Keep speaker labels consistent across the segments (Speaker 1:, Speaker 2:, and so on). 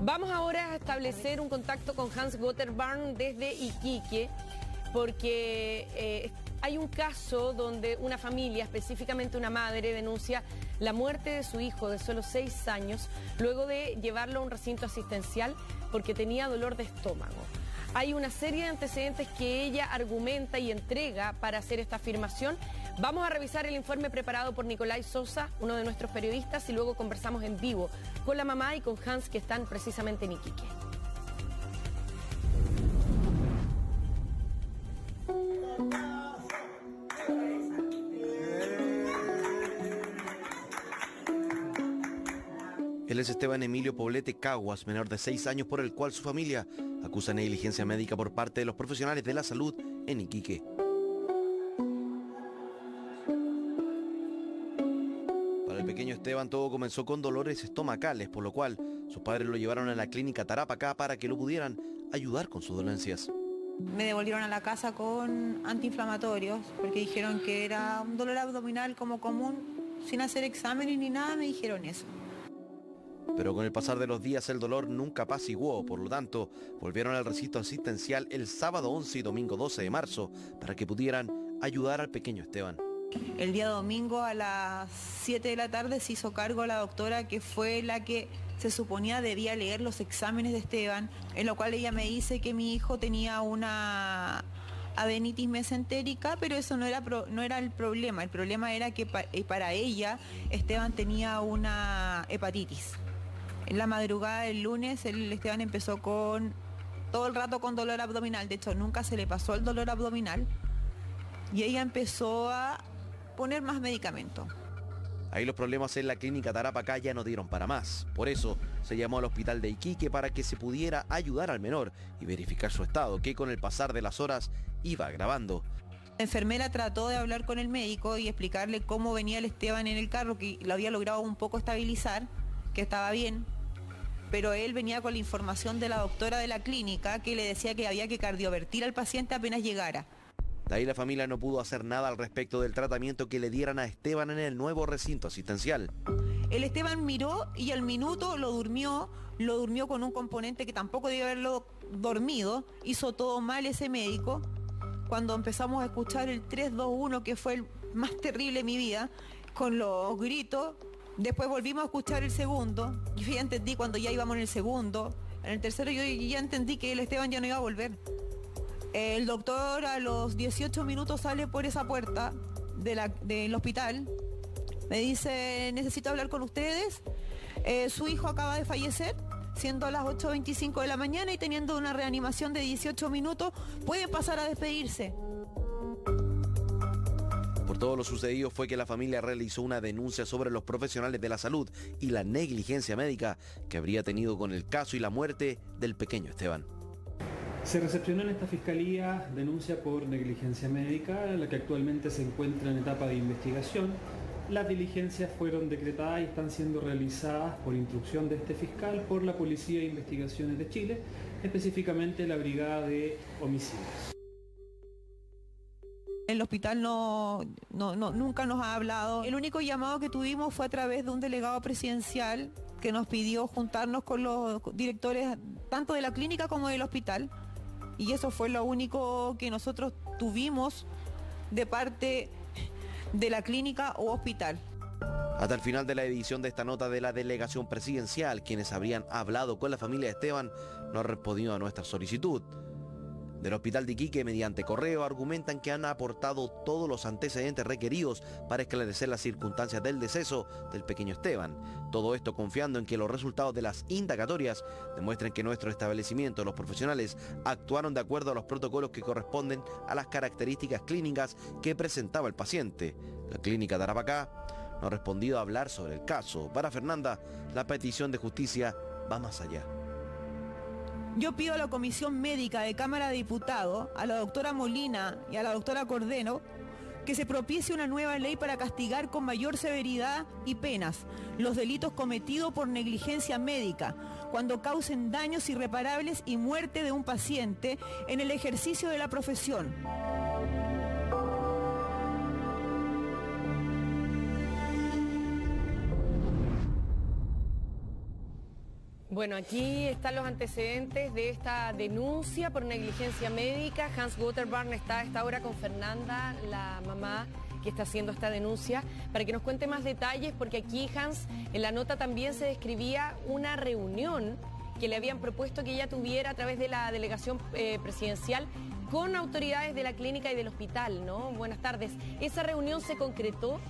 Speaker 1: Vamos ahora a establecer un contacto con Hans Gotterbarn desde Iquique, porque hay un caso donde una familia, específicamente una madre, denuncia la muerte de su hijo de solo 6 años luego de llevarlo a un recinto asistencial porque tenía dolor de estómago. Hay una serie de antecedentes que ella argumenta y entrega para hacer esta afirmación. Vamos a revisar el informe preparado por Nicolás Sosa, uno de nuestros periodistas, y luego conversamos en vivo con la mamá y con Hans, que están precisamente en Iquique.
Speaker 2: Él es Esteban Emilio Poblete Caguas, menor de 6 años, por el cual su familia acusa negligencia médica por parte de los profesionales de la salud en Iquique. Para el pequeño Esteban todo comenzó con dolores estomacales, por lo cual sus padres lo llevaron a la clínica Tarapacá para que lo pudieran ayudar con sus dolencias.
Speaker 3: Me devolvieron a la casa con antiinflamatorios porque dijeron que era un dolor abdominal como común, sin hacer exámenes ni nada, me dijeron eso.
Speaker 2: Pero con el pasar de los días el dolor nunca apaciguó, por lo tanto, volvieron al recinto asistencial el sábado 11 y domingo 12 de marzo para que pudieran ayudar al pequeño Esteban.
Speaker 3: El día domingo a las 7 de la tarde se hizo cargo la doctora, que fue la que se suponía debía leer los exámenes de Esteban, en lo cual ella me dice que mi hijo tenía una adenitis mesentérica, pero eso no era el problema era que para ella Esteban tenía una hepatitis. En la madrugada del lunes el Esteban empezó todo el rato con dolor abdominal, de hecho nunca se le pasó el dolor abdominal, y ella empezó a poner más medicamento.
Speaker 2: Ahí los problemas en la clínica Tarapacá ya no dieron para más. Por eso se llamó al hospital de Iquique para que se pudiera ayudar al menor y verificar su estado, que con el pasar de las horas iba agravando.
Speaker 3: La enfermera trató de hablar con el médico y explicarle cómo venía el Esteban en el carro, que lo había logrado un poco estabilizar, que estaba bien, pero él venía con la información de la doctora de la clínica que le decía que había que cardiovertir al paciente apenas llegara.
Speaker 2: De ahí la familia no pudo hacer nada al respecto del tratamiento que le dieran a Esteban en el nuevo recinto asistencial.
Speaker 3: El Esteban miró y al minuto lo durmió con un componente que tampoco debía haberlo dormido, hizo todo mal ese médico. Cuando empezamos a escuchar el 3-2-1, que fue el más terrible de mi vida, con los gritos, después volvimos a escuchar el segundo, yo ya entendí cuando ya íbamos en el segundo, en el tercero yo ya entendí que el Esteban ya no iba a volver. El doctor a los 18 minutos sale por esa puerta del hospital, me dice: necesito hablar con ustedes, su hijo acaba de fallecer, siendo las 8:25 de la mañana y teniendo una reanimación de 18 minutos, pueden pasar a despedirse.
Speaker 2: Por todo lo sucedido fue que la familia realizó una denuncia sobre los profesionales de la salud y la negligencia médica que habría tenido con el caso y la muerte del pequeño Esteban.
Speaker 4: Se recepcionó en esta fiscalía denuncia por negligencia médica, la que actualmente se encuentra en etapa de investigación. Las diligencias fueron decretadas y están siendo realizadas por instrucción de este fiscal por la Policía de Investigaciones de Chile, específicamente la Brigada de Homicidios.
Speaker 3: El hospital nunca nos ha hablado. El único llamado que tuvimos fue a través de un delegado presidencial que nos pidió juntarnos con los directores tanto de la clínica como del hospital. Y eso fue lo único que nosotros tuvimos de parte de la clínica o hospital.
Speaker 2: Hasta el final de la edición de esta nota de la delegación presidencial, quienes habrían hablado con la familia de Esteban no han respondido a nuestra solicitud. Del hospital de Iquique, mediante correo, argumentan que han aportado todos los antecedentes requeridos para esclarecer las circunstancias del deceso del pequeño Esteban. Todo esto confiando en que los resultados de las indagatorias demuestren que nuestro establecimiento, los profesionales, actuaron de acuerdo a los protocolos que corresponden a las características clínicas que presentaba el paciente. La clínica Tarapacá no ha respondido a hablar sobre el caso. Para Fernanda, la petición de justicia va más allá.
Speaker 3: Yo pido a la Comisión Médica de Cámara de Diputados, a la doctora Molina y a la doctora Cordero, que se propicie una nueva ley para castigar con mayor severidad y penas los delitos cometidos por negligencia médica, cuando causen daños irreparables y muerte de un paciente en el ejercicio de la profesión.
Speaker 1: Bueno, aquí están los antecedentes de esta denuncia por negligencia médica. Hans Waterbarn está a esta hora con Fernanda, la mamá que está haciendo esta denuncia, para que nos cuente más detalles, porque aquí, Hans, en la nota también se describía una reunión que le habían propuesto que ella tuviera a través de la delegación presidencial con autoridades de la clínica y del hospital, ¿no? Buenas tardes. ¿Esa reunión se concretó?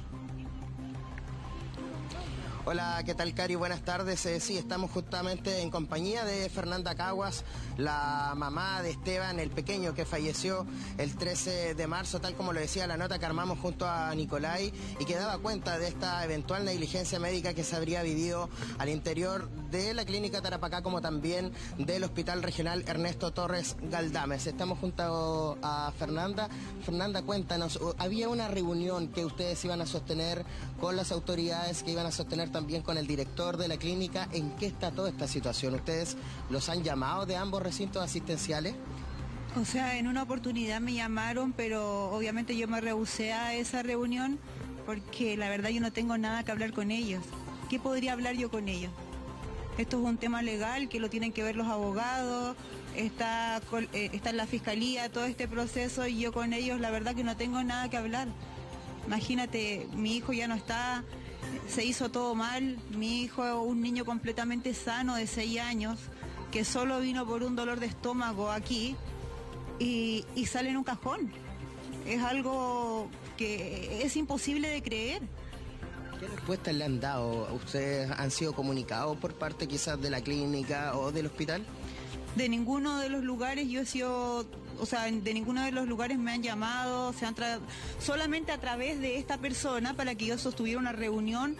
Speaker 5: Hola, ¿qué tal, Cari? Buenas tardes. Sí, estamos justamente en compañía de Fernanda Caguas, la mamá de Esteban, el pequeño que falleció el 13 de marzo, tal como lo decía la nota que armamos junto a Nicolai y que daba cuenta de esta eventual negligencia médica que se habría vivido al interior de la clínica Tarapacá, como también del Hospital Regional Ernesto Torres Galdames. Estamos junto a Fernanda. Fernanda, cuéntanos, había una reunión que ustedes iban a sostener con las autoridades, que iban a sostener también con el director de la clínica. ¿En qué está toda esta situación? ¿Ustedes los han llamado de ambos recintos asistenciales?
Speaker 6: O sea, en una oportunidad me llamaron, pero obviamente yo me rehusé a esa reunión porque la verdad yo no tengo nada que hablar con ellos. ¿Qué podría hablar yo con ellos? Esto es un tema legal que lo tienen que ver los abogados, está en la fiscalía todo este proceso y yo con ellos la verdad que no tengo nada que hablar. Imagínate, mi hijo ya no está, se hizo todo mal, mi hijo es un niño completamente sano de 6 años, que solo vino por un dolor de estómago aquí y sale en un cajón. Es algo que es imposible de creer.
Speaker 5: ¿Qué respuestas le han dado? ¿Ustedes han sido comunicados por parte quizás de la clínica o del hospital?
Speaker 6: De ninguno de los lugares yo he sido, o sea, de ninguno de los lugares me han llamado, solamente a través de esta persona para que yo sostuviera una reunión,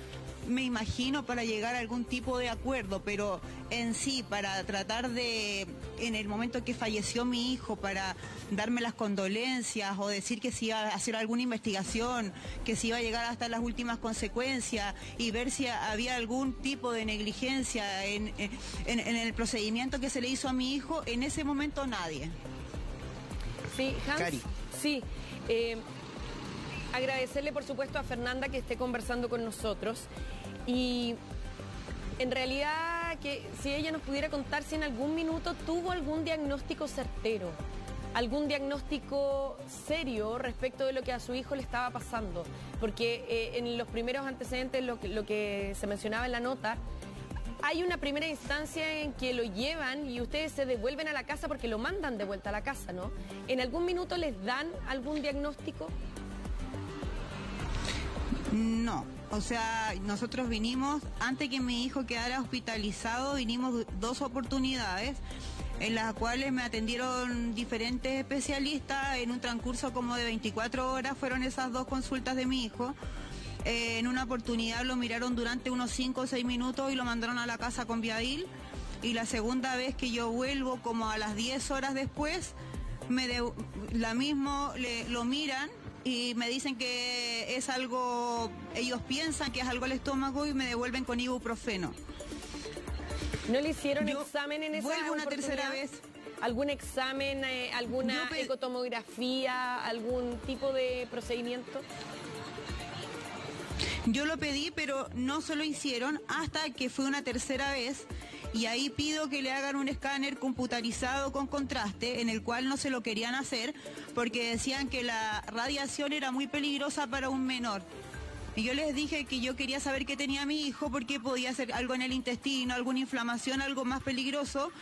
Speaker 6: me imagino, para llegar a algún tipo de acuerdo, pero en sí, para tratar de, en el momento que falleció mi hijo, para darme las condolencias o decir que se iba a hacer alguna investigación, que se iba a llegar hasta las últimas consecuencias y ver si había algún tipo de negligencia en el procedimiento que se le hizo a mi hijo, en ese momento nadie.
Speaker 1: Sí, Hans.
Speaker 5: Cari.
Speaker 1: Sí. Agradecerle, por supuesto, a Fernanda que esté conversando con nosotros. Y en realidad, que si ella nos pudiera contar si en algún minuto tuvo algún diagnóstico certero, algún diagnóstico serio respecto de lo que a su hijo le estaba pasando. Porque en los primeros antecedentes, lo que se mencionaba en la nota, hay una primera instancia en que lo llevan y ustedes se devuelven a la casa porque lo mandan de vuelta a la casa, ¿no? ¿En algún minuto les dan algún diagnóstico?
Speaker 6: No, o sea, nosotros vinimos, antes que mi hijo quedara hospitalizado, vinimos 2 oportunidades en las cuales me atendieron diferentes especialistas en un transcurso como de 24 horas, fueron esas 2 consultas de mi hijo. En una oportunidad lo miraron durante unos 5 o 6 minutos y lo mandaron a la casa con Viadil, y la segunda vez que yo vuelvo, como a las 10 horas después, lo miran y me dicen que es algo, ellos piensan que es algo al estómago y me devuelven con ibuprofeno.
Speaker 1: ¿No le hicieron examen en esa
Speaker 6: vuelvo una
Speaker 1: oportunidad?
Speaker 6: tercera vez.
Speaker 1: ¿Algún examen, alguna ecotomografía, algún tipo de procedimiento?
Speaker 6: Yo lo pedí, pero no se lo hicieron hasta que fue una tercera vez. Y ahí pido que le hagan un escáner computarizado con contraste, en el cual no se lo querían hacer porque decían que la radiación era muy peligrosa para un menor. Y yo les dije que yo quería saber qué tenía mi hijo porque podía ser algo en el intestino, alguna inflamación, algo más peligroso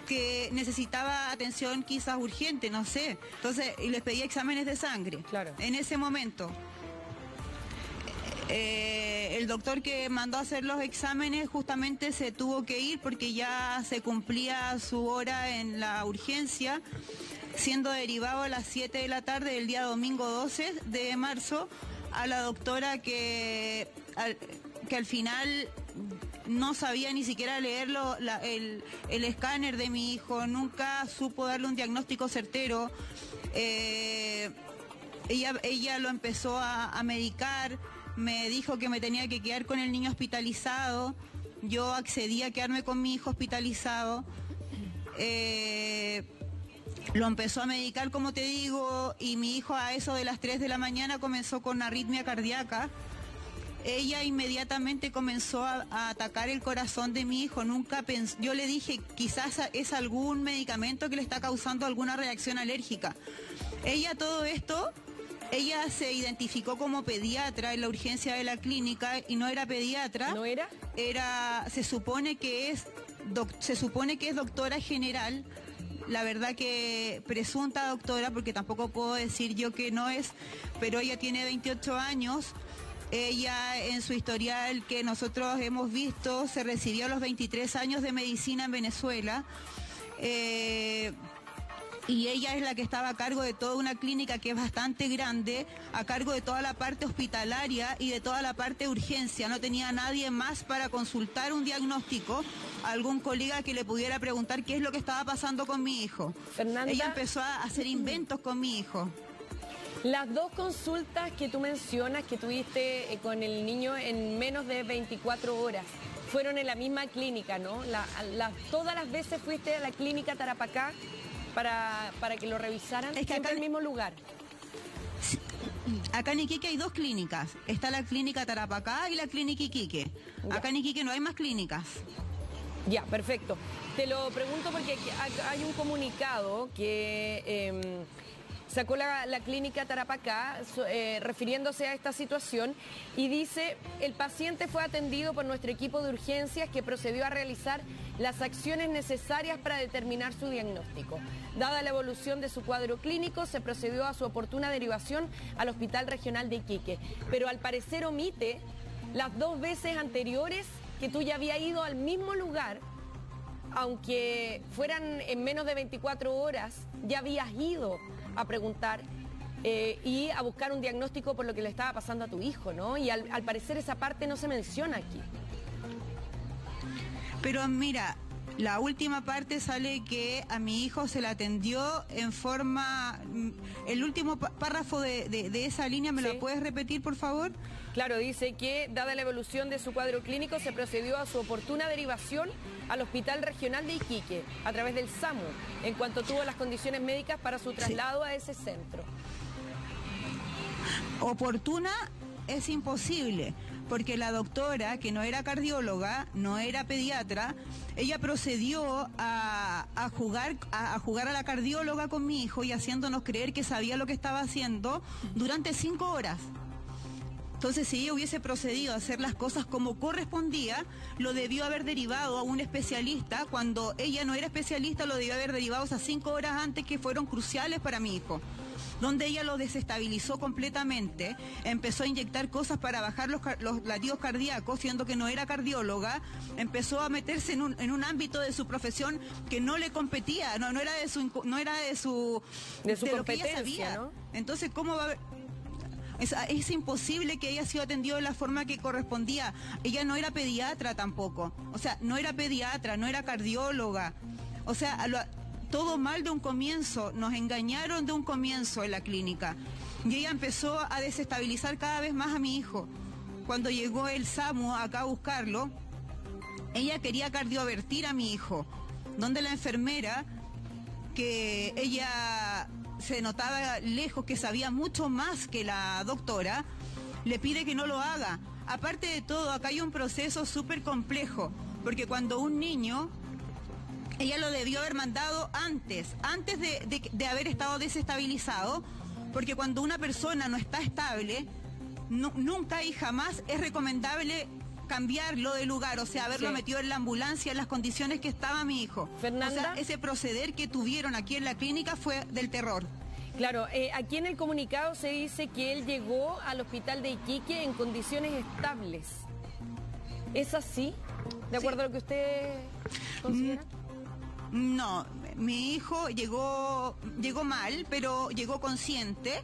Speaker 6: que necesitaba atención quizás urgente, no sé. Entonces les pedí exámenes de sangre.
Speaker 1: Claro.
Speaker 6: En ese momento. El doctor que mandó a hacer los exámenes justamente se tuvo que ir porque ya se cumplía su hora en la urgencia, siendo derivado a las 7 de la tarde del día domingo 12 de marzo a la doctora que al final no sabía ni siquiera leerlo, el escáner de mi hijo, nunca supo darle un diagnóstico certero. Ella lo empezó a medicar. Me dijo que me tenía que quedar con el niño hospitalizado. Yo accedí a quedarme con mi hijo hospitalizado. Lo empezó a medicar, como te digo, y mi hijo a eso de las 3 de la mañana comenzó con arritmia cardíaca. ella inmediatamente comenzó a atacar el corazón de mi hijo. Yo le dije, quizás es algún medicamento que le está causando alguna reacción alérgica. Todo esto, ella se identificó como pediatra en la urgencia de la clínica y no era pediatra.
Speaker 1: ¿No era?
Speaker 6: Se supone que es doctora general. La verdad que presunta doctora, porque tampoco puedo decir yo que no es, pero ella tiene 28 años. Ella, en su historial que nosotros hemos visto, se recibió a los 23 años de medicina en Venezuela. Y ella es la que estaba a cargo de toda una clínica que es bastante grande, a cargo de toda la parte hospitalaria y de toda la parte de urgencia. No tenía nadie más para consultar un diagnóstico, algún colega que le pudiera preguntar qué es lo que estaba pasando con mi hijo.
Speaker 1: Fernanda,
Speaker 6: ella empezó a hacer inventos con mi hijo.
Speaker 1: Las dos consultas que tú mencionas que tuviste con el niño en menos de 24 horas fueron en la misma clínica, ¿no? Todas las veces fuiste a la clínica Tarapacá para que lo revisaran.
Speaker 6: Es que acá
Speaker 1: en el mismo lugar.
Speaker 6: Acá en Iquique hay dos clínicas. Está la clínica Tarapacá y la clínica Iquique.
Speaker 1: Ya.
Speaker 6: Acá en Iquique no hay más clínicas.
Speaker 1: Ya, perfecto. Te lo pregunto porque hay un comunicado que sacó la clínica Tarapacá refiriéndose a esta situación y dice: el paciente fue atendido por nuestro equipo de urgencias que procedió a realizar las acciones necesarias para determinar su diagnóstico. Dada la evolución de su cuadro clínico, se procedió a su oportuna derivación al Hospital Regional de Iquique. Pero al parecer omite las dos veces anteriores que tú ya habías ido al mismo lugar, aunque fueran en menos de 24 horas, ya habías ido a preguntar y a buscar un diagnóstico por lo que le estaba pasando a tu hijo, ¿no? Y al parecer esa parte no se menciona aquí.
Speaker 6: Pero mira, la última parte sale que a mi hijo se le atendió en forma... El último párrafo de esa línea, ¿me
Speaker 1: Sí.
Speaker 6: lo puedes repetir, por favor?
Speaker 1: Claro, dice que dada la evolución de su cuadro clínico se procedió a su oportuna derivación al Hospital Regional de Iquique a través del SAMU, en cuanto tuvo las condiciones médicas para su traslado a ese centro.
Speaker 6: Oportuna es imposible, porque la doctora, que no era cardióloga, no era pediatra, ella procedió a jugar a la cardióloga con mi hijo y haciéndonos creer que sabía lo que estaba haciendo durante 5 horas. Entonces, si ella hubiese procedido a hacer las cosas como correspondía, lo debió haber derivado a un especialista. Cuando ella no era especialista, lo debió haber derivado esas 5 horas antes, que fueron cruciales para mi hijo, donde ella lo desestabilizó completamente, empezó a inyectar cosas para bajar los latidos cardíacos, siendo que no era cardióloga, empezó a meterse en un ámbito de su profesión que no le competía, no era de su
Speaker 1: De su
Speaker 6: lo que ella
Speaker 1: competencia,
Speaker 6: sabía.
Speaker 1: ¿no?
Speaker 6: Entonces, ¿cómo va a haber? Es imposible que haya sido atendido de la forma que correspondía. Ella no era pediatra tampoco. O sea, no era pediatra, no era cardióloga. O sea, todo mal de un comienzo. Nos engañaron de un comienzo en la clínica. Y ella empezó a desestabilizar cada vez más a mi hijo. Cuando llegó el SAMU acá a buscarlo, ella quería cardiovertir a mi hijo. Donde la enfermera, que ella se notaba lejos, que sabía mucho más que la doctora, le pide que no lo haga. Aparte de todo, acá hay un proceso súper complejo, porque cuando un niño, ella lo debió haber mandado antes de haber estado desestabilizado, porque cuando una persona no está estable, nunca y jamás es recomendable cambiarlo de lugar, o sea, haberlo
Speaker 1: Sí.
Speaker 6: metido en la ambulancia en las condiciones que estaba mi hijo.
Speaker 1: Fernanda.
Speaker 6: O sea, ese proceder que tuvieron aquí en la clínica fue del terror.
Speaker 1: Claro, aquí en el comunicado se dice que él llegó al hospital de Iquique en condiciones estables. ¿Es así? ¿De acuerdo a lo que usted considera?
Speaker 6: No, mi hijo llegó mal, pero llegó consciente.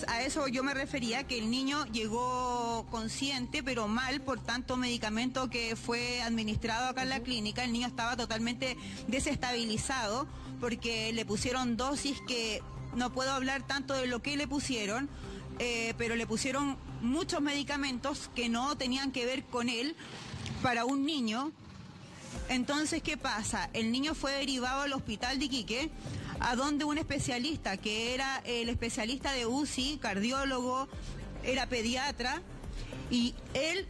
Speaker 6: A eso yo me refería, que el niño llegó consciente, pero mal por tanto medicamento que fue administrado acá en la clínica. El niño estaba totalmente desestabilizado porque le pusieron dosis que no puedo hablar tanto de lo que le pusieron, pero le pusieron muchos medicamentos que no tenían que ver con él para un niño. Entonces, ¿qué pasa? El niño fue derivado al hospital de Iquique, a donde un especialista, que era el especialista de UCI, cardiólogo, era pediatra, Y él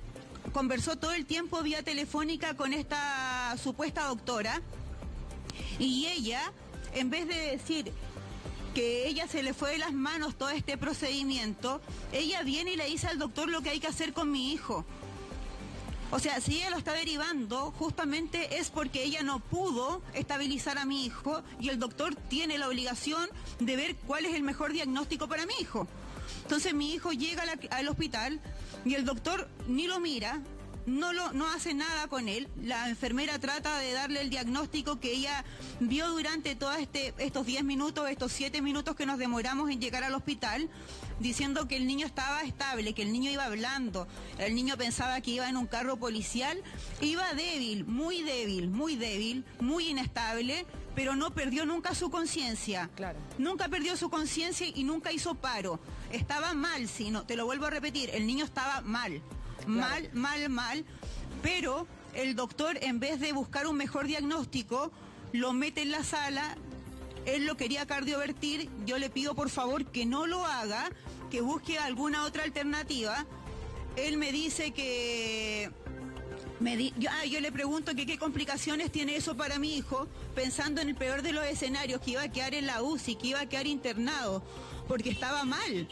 Speaker 6: conversó todo el tiempo vía telefónica con esta supuesta doctora, y ella, en vez de decir que ella se le fue de las manos todo este procedimiento, ella viene y le dice al doctor lo que hay que hacer con mi hijo. O sea, si ella lo está derivando, justamente es porque ella no pudo estabilizar a mi hijo, y el doctor tiene la obligación de ver cuál es el mejor diagnóstico para mi hijo. Entonces mi hijo llega al hospital y el doctor ni lo mira, no hace nada con él. La enfermera trata de darle el diagnóstico que ella vio durante todos estos 10 minutos, estos 7 minutos que nos demoramos en llegar al hospital, diciendo que el niño estaba estable, que el niño iba hablando. El niño pensaba que iba en un carro policial, iba débil, muy inestable, pero no perdió nunca su conciencia.
Speaker 1: Claro.
Speaker 6: Nunca perdió su conciencia y nunca hizo paro. Estaba mal, sí, no, te lo vuelvo a repetir, el niño estaba mal. Mal, pero el doctor, en vez de buscar un mejor diagnóstico, lo mete en la sala. Él lo quería cardiovertir. Yo le pido por favor que no lo haga, que busque alguna otra alternativa. Él me dice que... yo le pregunto que qué complicaciones tiene eso para mi hijo, pensando en el peor de los escenarios, que iba a quedar en la UCI, que iba a quedar internado, porque estaba mal.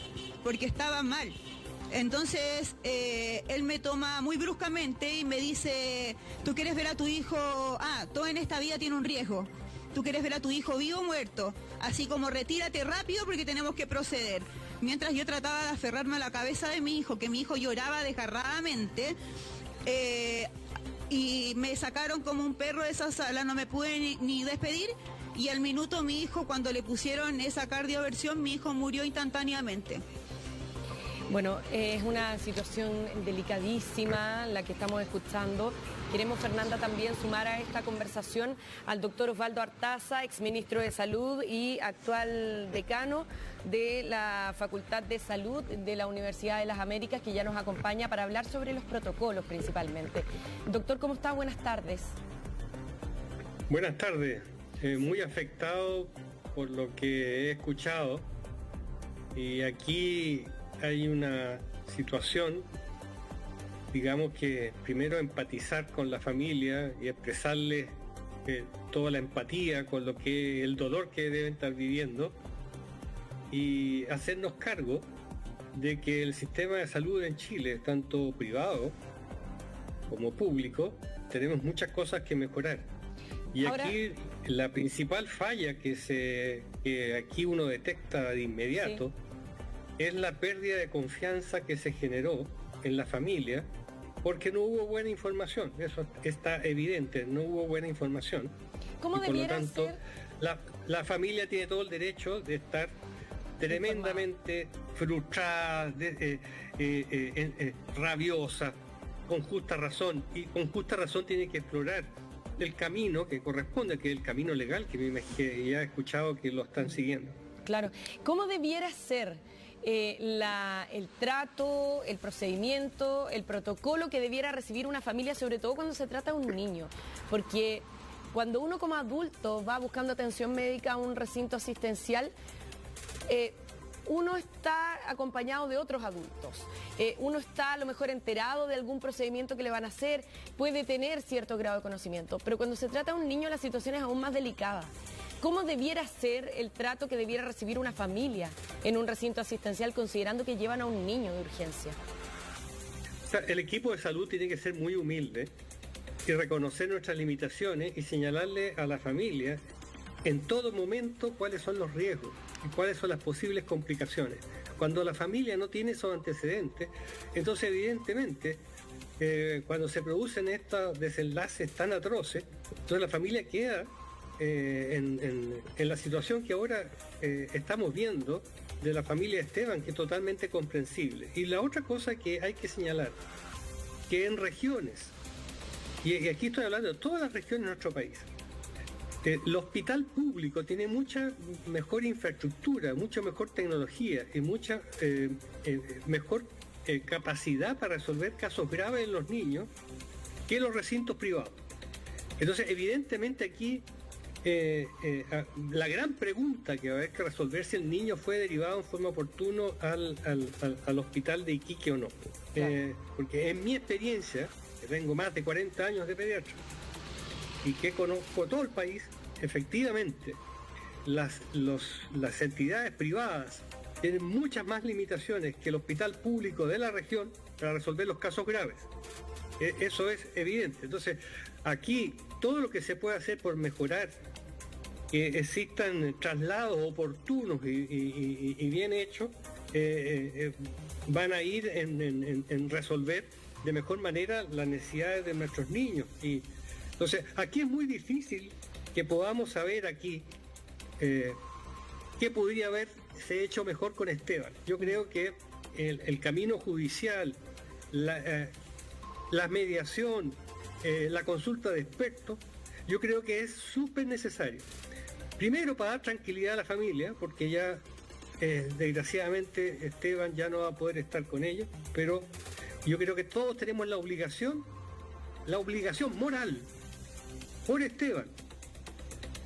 Speaker 6: Entonces, él me toma muy bruscamente y me dice, ¿tú quieres ver a tu hijo? Todo en esta vida tiene un riesgo. ¿Tú quieres ver a tu hijo vivo o muerto? Así como retírate rápido porque tenemos que proceder. Mientras yo trataba de aferrarme a la cabeza de mi hijo, que mi hijo lloraba desgarradamente, y me sacaron como un perro de esa sala, no me pude ni despedir, y al minuto mi hijo, cuando le pusieron esa cardioversión, mi hijo murió instantáneamente.
Speaker 1: Bueno, es una situación delicadísima la que estamos escuchando. Queremos, Fernanda, también sumar a esta conversación al doctor Osvaldo Artaza, exministro de Salud y actual decano de la Facultad de Salud de la Universidad de las Américas, que ya nos acompaña para hablar sobre los protocolos principalmente. Doctor, ¿cómo está? Buenas tardes.
Speaker 7: Buenas tardes. Muy afectado por lo que he escuchado, y aquí hay una situación, digamos, que primero empatizar con la familia y expresarle toda la empatía con lo que el dolor que deben estar viviendo, y hacernos cargo de que el sistema de salud en Chile, tanto privado como público, tenemos muchas cosas que mejorar. Y ahora, aquí la principal falla que aquí uno detecta de inmediato, sí, es la pérdida de confianza que se generó en la familia porque no hubo buena información. Eso está evidente, no hubo buena información.
Speaker 1: ¿Cómo debiera ser?
Speaker 7: Por lo tanto, la familia tiene todo el derecho de estar tremendamente frustrada, rabiosa, con justa razón, y con justa razón tiene que explorar el camino que corresponde, que es el camino legal, que ya he escuchado que lo están siguiendo.
Speaker 1: Claro. ¿Cómo debiera ser el trato, el procedimiento, el protocolo que debiera recibir una familia, sobre todo cuando se trata de un niño? Porque cuando uno como adulto va buscando atención médica a un recinto asistencial, uno está acompañado de otros adultos, uno está a lo mejor enterado de algún procedimiento que le van a hacer, puede tener cierto grado de conocimiento, pero cuando se trata de un niño la situación es aún más delicada. ¿Cómo debiera ser el trato que debiera recibir una familia en un recinto asistencial, considerando que llevan a un niño de urgencia?
Speaker 7: O sea, el equipo de salud tiene que ser muy humilde y reconocer nuestras limitaciones y señalarle a la familia en todo momento cuáles son los riesgos y cuáles son las posibles complicaciones. Cuando la familia no tiene esos antecedentes, entonces evidentemente cuando se producen estos desenlaces tan atroces, entonces la familia queda en la situación que ahora estamos viendo de la familia Esteban, que es totalmente comprensible. Y la otra cosa que hay que señalar, que en regiones, y aquí estoy hablando de todas las regiones de nuestro país, el hospital público tiene mucha mejor infraestructura, mucha mejor tecnología y mucha mejor capacidad para resolver casos graves en los niños que los recintos privados. Entonces, evidentemente aquí la gran pregunta que va a haber que resolver si el niño fue derivado en forma oportuna al hospital de Iquique o no. Porque en mi experiencia, que tengo más de 40 años de pediatra y que conozco todo el país, efectivamente las entidades privadas tienen muchas más limitaciones que el hospital público de la región para resolver los casos graves. Eso es evidente. Entonces, aquí todo lo que se puede hacer por mejorar que existan traslados oportunos y bien hechos, van a ir en resolver de mejor manera las necesidades de nuestros niños. Y entonces, aquí es muy difícil que podamos saber aquí qué podría haberse hecho mejor con Esteban. Yo creo que el camino judicial, la mediación, la consulta de expertos, yo creo que es súper necesario. Primero, para dar tranquilidad a la familia, porque ya desgraciadamente Esteban ya no va a poder estar con ellos, pero yo creo que todos tenemos la obligación moral por Esteban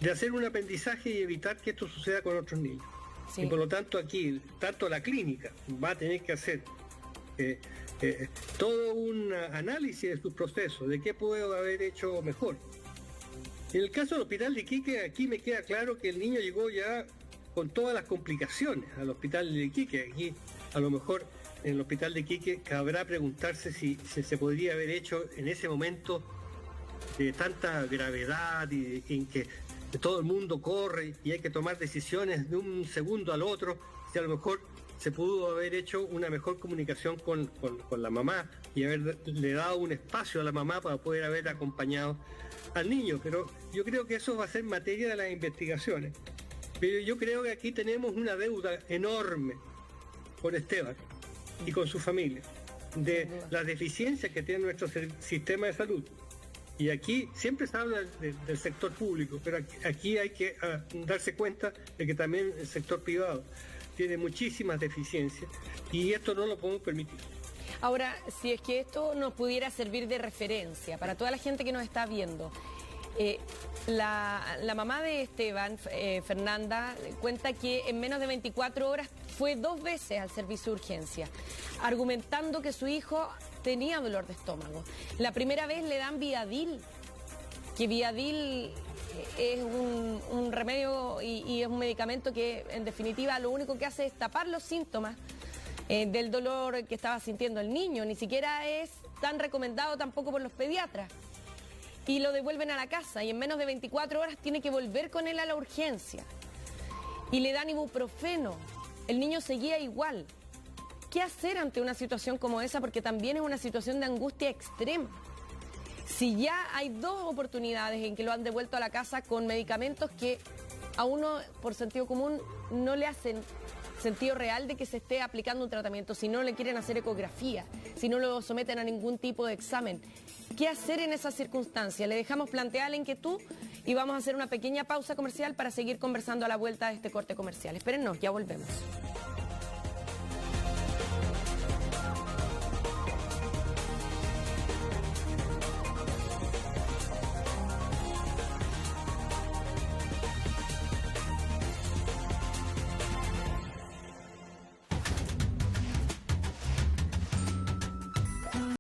Speaker 7: de hacer un aprendizaje y evitar que esto suceda con otros niños. Sí. Y por lo tanto aquí, tanto la clínica va a tener que hacer todo un análisis de sus procesos, de qué puedo haber hecho mejor. En el caso del hospital de Iquique, aquí me queda claro que el niño llegó ya con todas las complicaciones al hospital de Iquique. Aquí, a lo mejor, en el hospital de Iquique cabrá preguntarse si se podría haber hecho en ese momento de tanta gravedad y en que todo el mundo corre y hay que tomar decisiones de un segundo al otro, si a lo mejor se pudo haber hecho una mejor comunicación con la mamá y haberle dado un espacio a la mamá para poder haber acompañado al niño. Pero yo creo que eso va a ser materia de las investigaciones. Pero yo creo que aquí tenemos una deuda enorme con Esteban y con su familia, de las deficiencias que tiene nuestro sistema de salud. Y aquí siempre se habla del sector público, pero aquí hay que darse cuenta de que también el sector privado tiene muchísimas deficiencias y esto no lo podemos permitir.
Speaker 1: Ahora, si es que esto nos pudiera servir de referencia para toda la gente que nos está viendo, la mamá de Esteban, Fernanda, cuenta que en menos de 24 horas fue 2 veces al servicio de urgencia, argumentando que su hijo tenía dolor de estómago. La primera vez le dan Viadil, que Viadil es un remedio y es un medicamento que en definitiva lo único que hace es tapar los síntomas del dolor que estaba sintiendo el niño. Ni siquiera es tan recomendado tampoco por los pediatras. Y lo devuelven a la casa y en menos de 24 horas tiene que volver con él a la urgencia. Y le dan ibuprofeno. El niño seguía igual. ¿Qué hacer ante una situación como esa? Porque también es una situación de angustia extrema. Si ya hay 2 oportunidades en que lo han devuelto a la casa con medicamentos que a uno, por sentido común, no le hacen sentido real de que se esté aplicando un tratamiento, si no le quieren hacer ecografía, si no lo someten a ningún tipo de examen. ¿Qué hacer en esa circunstancia? Le dejamos planteada la inquietud y vamos a hacer una pequeña pausa comercial para seguir conversando a la vuelta de este corte comercial. Espérennos, ya volvemos.